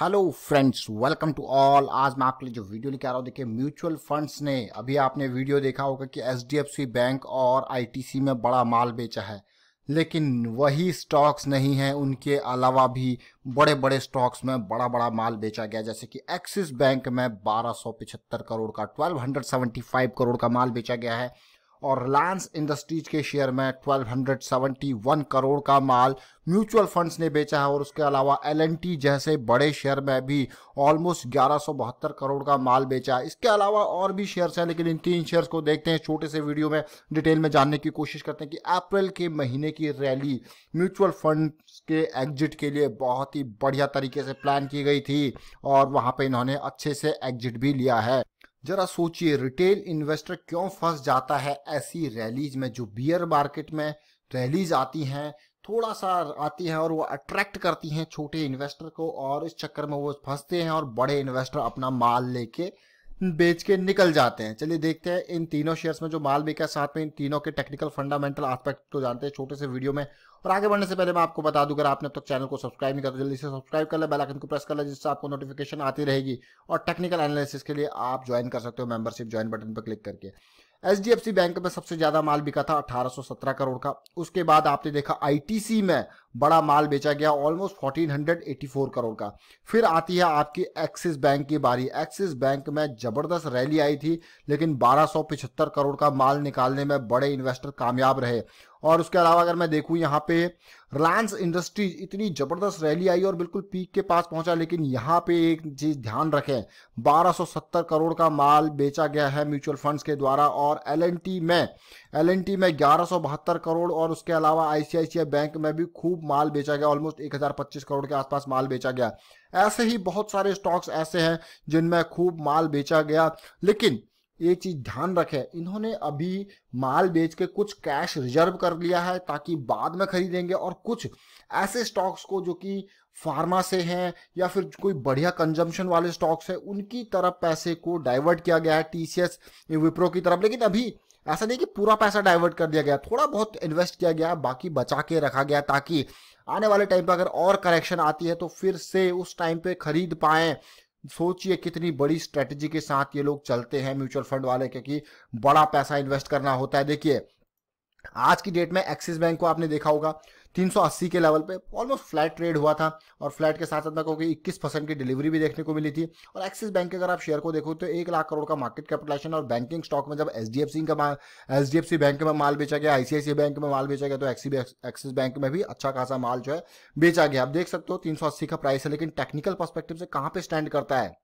Hello friends, welcome to all. आज मैं आपके लिए जो वीडियो लेके आ रहा हूँ, देखिए म्यूचुअल फंड्स ने अभी आपने वीडियो देखा होगा कि एचडीएफसी बैंक और आईटीसी में बड़ा माल बेचा है, लेकिन वही स्टॉक्स नहीं है, उनके अलावा भी बड़े बड़े स्टॉक्स में बड़ा बड़ा माल बेचा गया। जैसे कि एक्सिस बैंक में 1275 करोड़ का 1275 करोड़ का माल बेचा गया है और रिलायंस इंडस्ट्रीज के शेयर में 1271 करोड़ का माल म्यूचुअल फंड्स ने बेचा है। और उसके अलावा एलएनटी जैसे बड़े शेयर में भी ऑलमोस्ट 1172 करोड़ का माल बेचा है। इसके अलावा और भी शेयर्स हैं, लेकिन इन तीन शेयर्स को देखते हैं छोटे से वीडियो में, डिटेल में जानने की कोशिश करते हैं कि अप्रैल के महीने की रैली म्यूचुअल फंड्स के एग्जिट के लिए बहुत ही बढ़िया तरीके से प्लान की गई थी और वहां पे इन्होंने अच्छे से एग्जिट भी लिया है। जरा सोचिए, रिटेल इन्वेस्टर क्यों फंस जाता है ऐसी रैलीज में। जो बियर मार्केट में रैलीज आती हैं, थोड़ा सा आती हैं और वो अट्रैक्ट करती हैं छोटे इन्वेस्टर को, और इस चक्कर में वो फंसते हैं और बड़े इन्वेस्टर अपना माल लेके बेच के निकल जाते हैं। चलिए देखते हैं इन तीनों शेयर्स में जो माल बिका, साथ में इन तीनों के टेक्निकल फंडामेंटल एस्पेक्ट को जानते हैं छोटे से वीडियो में। और आगे बढ़ने से पहले मैं आपको बता दूं, अगर आपने अब तक चैनल को सब्सक्राइब नहीं किया तो जल्दी से सब्सक्राइब कर ले, बेल आइकन को प्रेस कर ले, जिससे आपको नोटिफिकेशन आती रहेगी। और टेक्निकल एनालिसिस के लिए आप ज्वाइन कर सकते हो मेंबरशिप ज्वाइन बटन पर क्लिक करके। एचडीएफसी बैंक में सबसे ज्यादा माल बिका था 1817 करोड़ का। उसके बाद आपने देखा आईटीसी में बड़ा माल बेचा गया ऑलमोस्ट 1484 करोड़ का। फिर आती है आपकी एक्सिस बैंक की बारी। एक्सिस बैंक में जबरदस्त रैली आई थी, लेकिन 1275 करोड़ का माल निकालने में बड़े इन्वेस्टर कामयाब रहे। और उसके अलावा अगर मैं देखूं, यहाँ पे रिलायंस इंडस्ट्रीज इतनी जबरदस्त रैली आई और बिल्कुल पीक के पास पहुंचा, लेकिन यहाँ पे एक चीज ध्यान रखें, 1270 करोड़ का माल बेचा गया है म्यूचुअल फंड्स के द्वारा। और एलएनटी में 1172 करोड़, और उसके अलावा आईसीआईसीआई बैंक में भी खूब माल बेचा गया, ऑलमोस्ट 1025 करोड़ के आसपास माल बेचा गया। ऐसे ही बहुत सारे स्टॉक्स ऐसे हैं जिनमें खूब माल बेचा गया। लेकिन एक चीज ध्यान रखें, इन्होंने अभी माल बेच के कुछ कैश रिजर्व कर लिया है ताकि बाद में खरीदेंगे, और कुछ ऐसे स्टॉक्स को जो कि फार्मा से हैं या फिर कोई बढ़िया कंजम्पशन वाले स्टॉक्स हैं, उनकी तरफ पैसे को डाइवर्ट किया गया है, टीसीएस विप्रो की तरफ। लेकिन अभी ऐसा नहीं कि पूरा पैसा डाइवर्ट कर दिया गया, थोड़ा बहुत इन्वेस्ट किया गया, बाकी बचा के रखा गया ताकि आने वाले टाइम पर अगर और करेक्शन आती है तो फिर से उस टाइम पे खरीद पाएं। सोचिए कितनी बड़ी स्ट्रेटजी के साथ ये लोग चलते हैं म्यूचुअल फंड वाले, क्योंकि बड़ा पैसा इन्वेस्ट करना होता है। देखिए आज की डेट में एक्सिस बैंक को आपने देखा होगा 380 के लेवल पे ऑलमोस्ट फ्लैट ट्रेड हुआ था, और फ्लैट के साथ साथ मैं कहूँगी 21% की डिलीवरी भी देखने को मिली थी। और एक्सिस बैंक के अगर आप शेयर को देखो तो 1 लाख करोड़ का मार्केट कैपिटलाइजेशन, और बैंकिंग स्टॉक में जब एचडीएफसी बैंक में माल बेचा गया, आईसीआईसीआई बैंक में माल बेचा गया, तो एक्सिस बैंक में भी अच्छा खासा माल जो है बेचा गया। आप देख सकते हो 380 का प्राइस है, लेकिन टेक्निकल पर्सपेक्टिव से कहाँ पे स्टैंड करता है।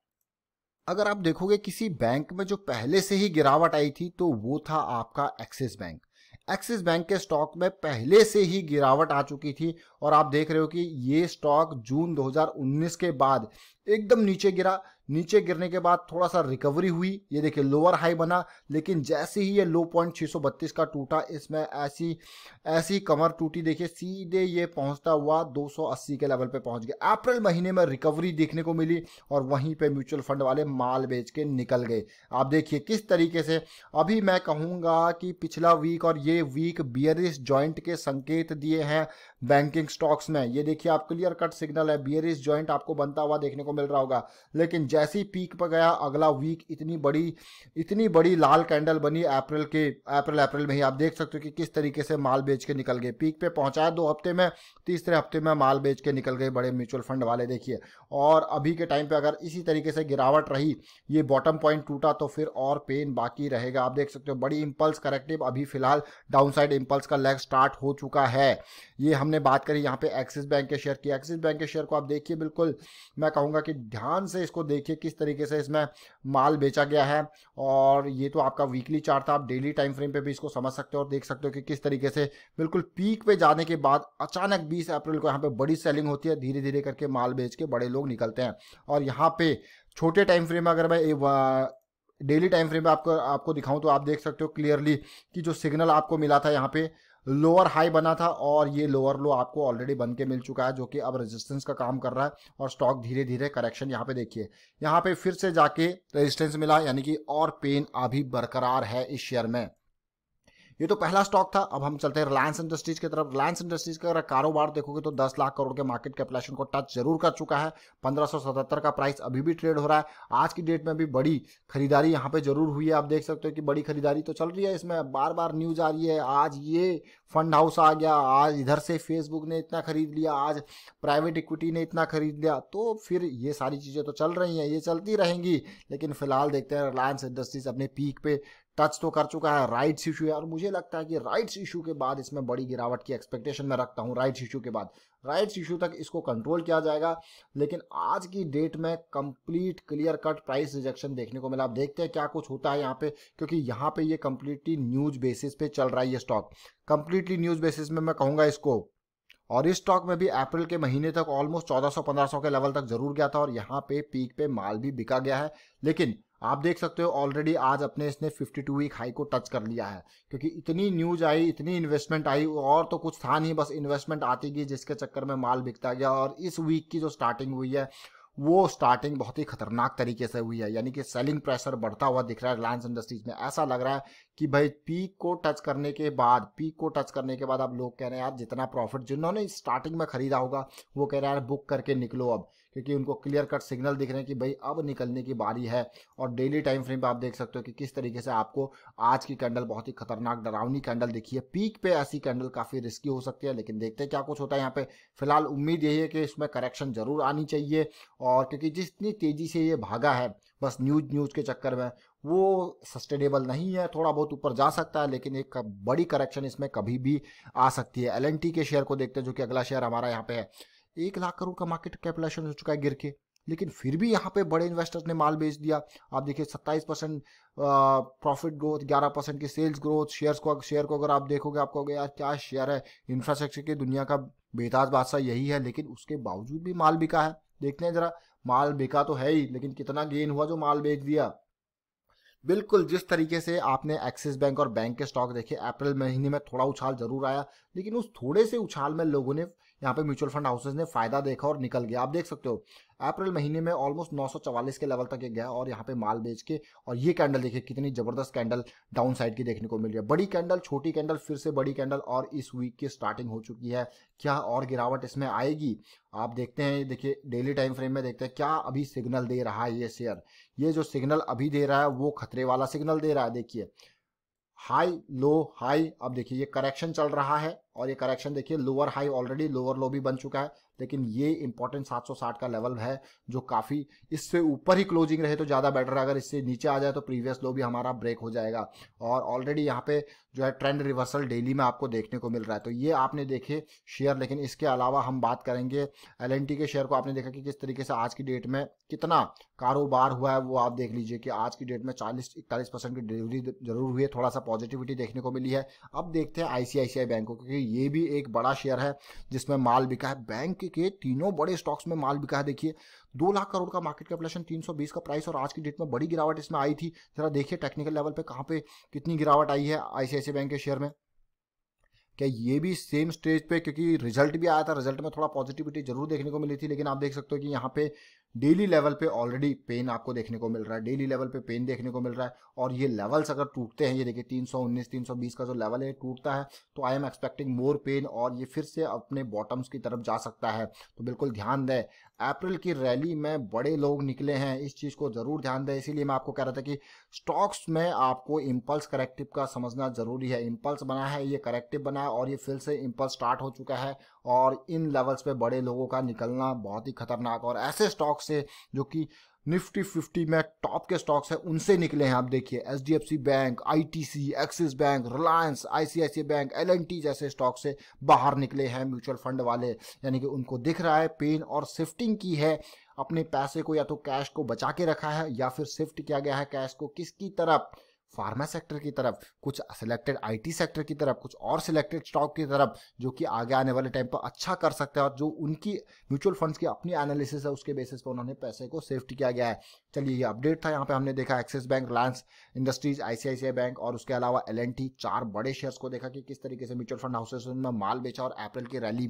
अगर आप देखोगे किसी बैंक में जो पहले से ही गिरावट आई थी तो वो था आपका एक्सिस बैंक। एक्सिस बैंक के स्टॉक में पहले से ही गिरावट आ चुकी थी, और आप देख रहे हो कि ये स्टॉक जून 2019 के बाद एकदम नीचे गिरा। नीचे गिरने के बाद थोड़ा सा रिकवरी हुई, ये देखिए लोअर हाई बना, लेकिन जैसे ही ये लो पॉइंट 632 का टूटा, इसमें ऐसी कमर टूटी, देखिए सीधे ये पहुंचता हुआ 280 के लेवल पे पहुंच गया। अप्रैल महीने में रिकवरी देखने को मिली और वहीं पे म्यूचुअल फंड वाले माल बेच के निकल गए। आप देखिए किस तरीके से, अभी मैं कहूंगा कि पिछला वीक और ये वीक बियरिश जॉइंट के संकेत दिए हैं बैंकिंग स्टॉक्स में। ये देखिए आप क्लियर कट सिग्नल है, बियरिश जॉइंट आपको बनता हुआ देखने को मिल रहा होगा। लेकिन जैसी पीक पर गया, अगला वीक इतनी बड़ी लाल कैंडल बनी अप्रैल में ही। आप देख सकते हो कि किस तरीके से माल बेच के निकल गए। पीक पे पहुंचाया 2 हफ्ते में, तीसरे हफ्ते में माल बेच के निकल गए बड़े म्यूचुअल फंड वाले, देखिए। और अभी के टाइम पे अगर इसी तरीके से गिरावट रही, ये बॉटम पॉइंट टूटा, तो फिर और पेन बाकी रहेगा। आप देख सकते हो बड़ी इंपल्स करेक्टिव, अभी फिलहाल डाउनसाइड इंपल्स का लेग स्टार्ट हो चुका है। ये हमने बात करी यहाँ पे एक्सिस बैंक के शेयर की। एक्सिस बैंक के शेयर को आप देखिए, बिल्कुल मैं कहूँगा कि ध्यान से इसको देखिए किस तरीके से इसमें माल बेचा गया है। और ये तो आपका वीकली चार्ट था, आप डेली टाइम फ्रेम पे भी इसको समझ सकते हो और देख सकते हो कि किस तरीके से बिल्कुल पीक पे जाने के बाद अचानक 20 अप्रैल को यहाँ पे बड़ी सेलिंग होती है, धीरे धीरे करके माल बेच के बड़े लोग निकलते हैं। और यहाँ पे छोटे टाइम फ्रेम में अगर मैं डेली टाइम फ्रेम में आपको दिखाऊं तो आप देख सकते हो क्लियरली कि जो सिग्नल आपको मिला था यहाँ पे लोअर हाई बना था, और ये लोअर लो आपको ऑलरेडी बन के मिल चुका है, जो कि अब रेजिस्टेंस का काम कर रहा है। और स्टॉक धीरे धीरे करेक्शन, यहाँ पे देखिए यहाँ पे फिर से जाके रेजिस्टेंस मिला, यानी कि और पेन अभी बरकरार है इस शेयर में। ये तो पहला स्टॉक था। अब हम चलते हैं रिलायंस इंडस्ट्रीज की तरफ। रिलायंस इंडस्ट्रीज का अगर कारोबार देखोगे तो 10 लाख करोड़ के मार्केट कैपिटलाइजेशन को टच जरूर कर चुका है। 1577 का प्राइस अभी भी ट्रेड हो रहा है। आज की डेट में भी बड़ी खरीदारी यहाँ पे जरूर हुई है। आप देख सकते हो कि बड़ी खरीदारी तो चल रही है। इसमें बार बार न्यूज आ रही है, आज ये फंड हाउस आ गया, आज इधर से फेसबुक ने इतना खरीद लिया, आज प्राइवेट इक्विटी ने इतना खरीद लिया। तो फिर ये सारी चीजें तो चल रही हैं, ये चलती रहेंगी। लेकिन फिलहाल देखते हैं रिलायंस इंडस्ट्रीज अपने पीक पे टच तो कर चुका है। राइट्स इशू है और मुझे लगता है कि राइट्स इशू के बाद इसमें बड़ी गिरावट की एक्सपेक्टेशन मैं रखता हूं। राइट्स इशू के बाद, राइट्स इशू तक इसको कंट्रोल किया जाएगा। लेकिन आज की डेट में complete clear cut price rejection देखने को मिला। अब देखते हैं क्या कुछ होता है यहाँ पे, क्योंकि यहाँ पे ये कंप्लीटली न्यूज बेसिस पे चल रहा है। ये स्टॉक कंप्लीटली न्यूज बेसिस में मैं कहूंगा इसको। और इस स्टॉक में भी अप्रैल के महीने तक ऑलमोस्ट 1400-1500 के लेवल तक जरूर गया था और यहाँ पे पीक पे माल भी बिका गया है। लेकिन आप देख सकते हो ऑलरेडी आज अपने इसने 52 वीक हाई को टच कर लिया है, क्योंकि इतनी न्यूज आई, इतनी इन्वेस्टमेंट आई और तो कुछ था नहीं, बस इन्वेस्टमेंट आती गई जिसके चक्कर में माल बिकता गया। और इस वीक की जो स्टार्टिंग हुई है वो स्टार्टिंग बहुत ही खतरनाक तरीके से हुई है, यानी कि सेलिंग प्रेशर बढ़ता हुआ दिख रहा है रिलायंस इंडस्ट्रीज में। ऐसा लग रहा है कि भाई पीक को टच करने के बाद अब लोग कह रहे हैं यार जितना प्रॉफिट जिन्होंने स्टार्टिंग में खरीदा होगा वो कह रहे हैं यार बुक करके निकलो अब, क्योंकि उनको क्लियर कट सिग्नल दिख रहे हैं कि भाई अब निकलने की बारी है। और डेली टाइम फ्रेम पे आप देख सकते हो कि किस तरीके से आपको आज की कैंडल बहुत ही खतरनाक डरावनी कैंडल दिखी है। पीक पे ऐसी कैंडल काफी रिस्की हो सकती है, लेकिन देखते हैं क्या कुछ होता है यहाँ पे। फिलहाल उम्मीद यही है कि इसमें करेक्शन जरूर आनी चाहिए, और क्योंकि जितनी तेजी से ये भागा है बस न्यूज के चक्कर में, वो सस्टेनेबल नहीं है। थोड़ा बहुत ऊपर जा सकता है लेकिन एक बड़ी करेक्शन इसमें कभी भी आ सकती है। एलएनटी के शेयर को देखते हैं, जो कि अगला शेयर हमारा यहाँ पे है। 1 लाख करोड़ का मार्केट कैपिटलाइजेशन हो चुका है गिर के, लेकिन फिर भी यहाँ पे बड़े इन्वेस्टर्स ने माल बेच दिया। आप देखिए 27% प्रॉफिट ग्रोथ, 11% की सेल्स ग्रोथ। शेयर को अगर आप देखोगे आपको यार क्या शेयर है, इंफ्रास्ट्रक्चर की दुनिया का बेताज बादशाह यही है, लेकिन उसके बावजूद भी माल बिका है। देखते हैं जरा, माल बिका तो है ही लेकिन कितना गेन हुआ जो माल बेच दिया। बिल्कुल जिस तरीके से आपने एक्सिस बैंक और बैंक के स्टॉक देखे, अप्रैल महीने में थोड़ा उछाल जरूर आया, लेकिन उस थोड़े से उछाल में लोगों ने यहाँ पे म्यूचुअल फंड हाउसेज ने फायदा देखा और निकल गया। आप देख सकते हो अप्रैल महीने में ऑलमोस्ट 944 के लेवल तक ये गया और यहाँ पे माल बेच के, और ये कैंडल देखिए कितनी जबरदस्त कैंडल डाउन साइड की देखने को मिल रही है। बड़ी कैंडल, छोटी कैंडल, फिर से बड़ी कैंडल, और इस वीक की स्टार्टिंग हो चुकी है। क्या और गिरावट इसमें आएगी? आप देखते हैं, देखिए डेली टाइम फ्रेम में देखते हैं क्या अभी सिग्नल दे रहा है ये शेयर। ये जो सिग्नल अभी दे रहा है वो खतरे वाला सिग्नल दे रहा है। देखिए हाई लो हाई, अब देखिए ये करेक्शन चल रहा है और ये करेक्शन देखिए लोअर हाई ऑलरेडी लोअर लो भी बन चुका है, लेकिन ये इंपॉर्टेंट 760 का लेवल है जो काफी, इससे ऊपर ही क्लोजिंग रहे तो ज्यादा बेटर है। अगर इससे नीचे आ जाए तो प्रीवियस लो भी हमारा ब्रेक हो जाएगा। और ऑलरेडी यहाँ पे जो है ट्रेंड रिवर्सल डेली में आपको देखने को मिल रहा है। तो ये आपने देखे शेयर, लेकिन इसके अलावा हम बात करेंगे एलएनटी के शेयर को। आपने देखा कि किस तरीके से आज की डेट में कितना कारोबार हुआ है, वो आप देख लीजिए कि आज की डेट में 40-41% की डिलीवरी जरूर हुई है, थोड़ा सा पॉजिटिविटी देखने को मिली है। अब देखते हैं आईसीआईसीआई बैंक को, क्योंकि ये भी एक बड़ा शेयर है जिसमें माल बिका है। बैंक के तीनों बड़े स्टॉक्स में माल बिका है। देखिए 2 लाख करोड़ का मार्केट कैपिटलाइजेशन, 320 का प्राइस, और आज की डेट में बड़ी गिरावट इसमें आई थी। जरा देखिए टेक्निकल लेवल पे कहां पे कितनी गिरावट आई है आईसीआईसीआई बैंक के शेयर में। क्या ये भी सेम स्टेज पे, क्योंकि रिजल्ट भी आया था, रिजल्ट में थोड़ा पॉजिटिविटी जरूर देखने को मिली थी, लेकिन आप देख सकते हो कि यहाँ पे डेली लेवल पे ऑलरेडी पेन आपको देखने को मिल रहा है। डेली लेवल पे पेन देखने को मिल रहा है, और ये लेवल्स अगर टूटते हैं, ये देखिए 319 320 का जो लेवल है टूटता है, तो I am expecting more pen और ये फिर से अपने बॉटम्स की तरफ जा सकता है। तो बिल्कुल ध्यान दें, अप्रैल की रैली में बड़े लोग निकले हैं, इस चीज को जरूर ध्यान दें। इसीलिए मैं आपको कह रहा था कि स्टॉक्स में आपको इंपल्स करेक्टिव का समझना जरूरी है। इंपल्स बना है, ये करेक्टिव बना है, और ये फिर से इंपल्स स्टार्ट हो चुका है, और इन लेवल्स पे बड़े लोगों का निकलना बहुत ही खतरनाक। और ऐसे स्टॉक से जो कि निफ्टी 50 में टॉप के स्टॉक्स हैं उनसे निकले हैं। आप देखिए HDFC bank, ITC, Axis bank, Reliance, ICICI bank, LNT जैसे स्टॉक से बाहर निकले हैं म्यूचुअल फंड वाले, यानी कि उनको दिख रहा है पेन और शिफ्टिंग की है अपने पैसे को, या तो कैश को बचा के रखा है या फिर शिफ्ट किया गया है कैश को किसकी तरफ, फार्मा सेक्टर की तरफ, कुछ सिलेक्टेड आईटी सेक्टर की तरफ, कुछ और सिलेक्टेड स्टॉक की तरफ, जो कि आगे आने वाले टाइम पर अच्छा कर सकते हैं, और जो उनकी म्यूचुअल फंड्स की अपनी एनालिसिस है उसके बेसिस पर उन्होंने पैसे को सेफ्टी किया गया है। चलिए ये अपडेट था। यहाँ पे हमने देखा axis bank, Reliance industries, ICICI bank और उसके अलावा एलएनटी, 4 बड़े शेयर्स को देखा कि किस तरीके से म्यूचुअल फंड हाउसेस में माल बेचा और अप्रैल की रैली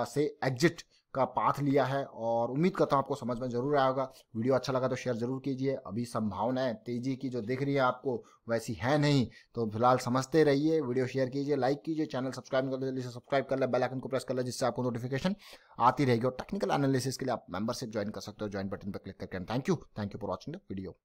से एग्जिट का पाथ लिया है और उम्मीद करता हूँ आपको समझ में जरूर आया होगा। वीडियो अच्छा लगा तो शेयर जरूर कीजिए। अभी संभावनाएं तेजी की जो दिख रही है आपको वैसी है नहीं, तो फिलहाल समझते रहिए। वीडियो शेयर कीजिए, लाइक कीजिए, चैनल सब्सक्राइब कर लीजिए, सब्सक्राइब कर ले, बेल आइकन को प्रेस कर ले, जिससे आपको नोटिफिकेशन आती रहेगी। और टेक्निकल एनालिसिस के लिए आप मेंबरशिप ज्वाइन कर सकते हो, ज्वाइन बटन पर क्लिक करके। Thank you for watching the video.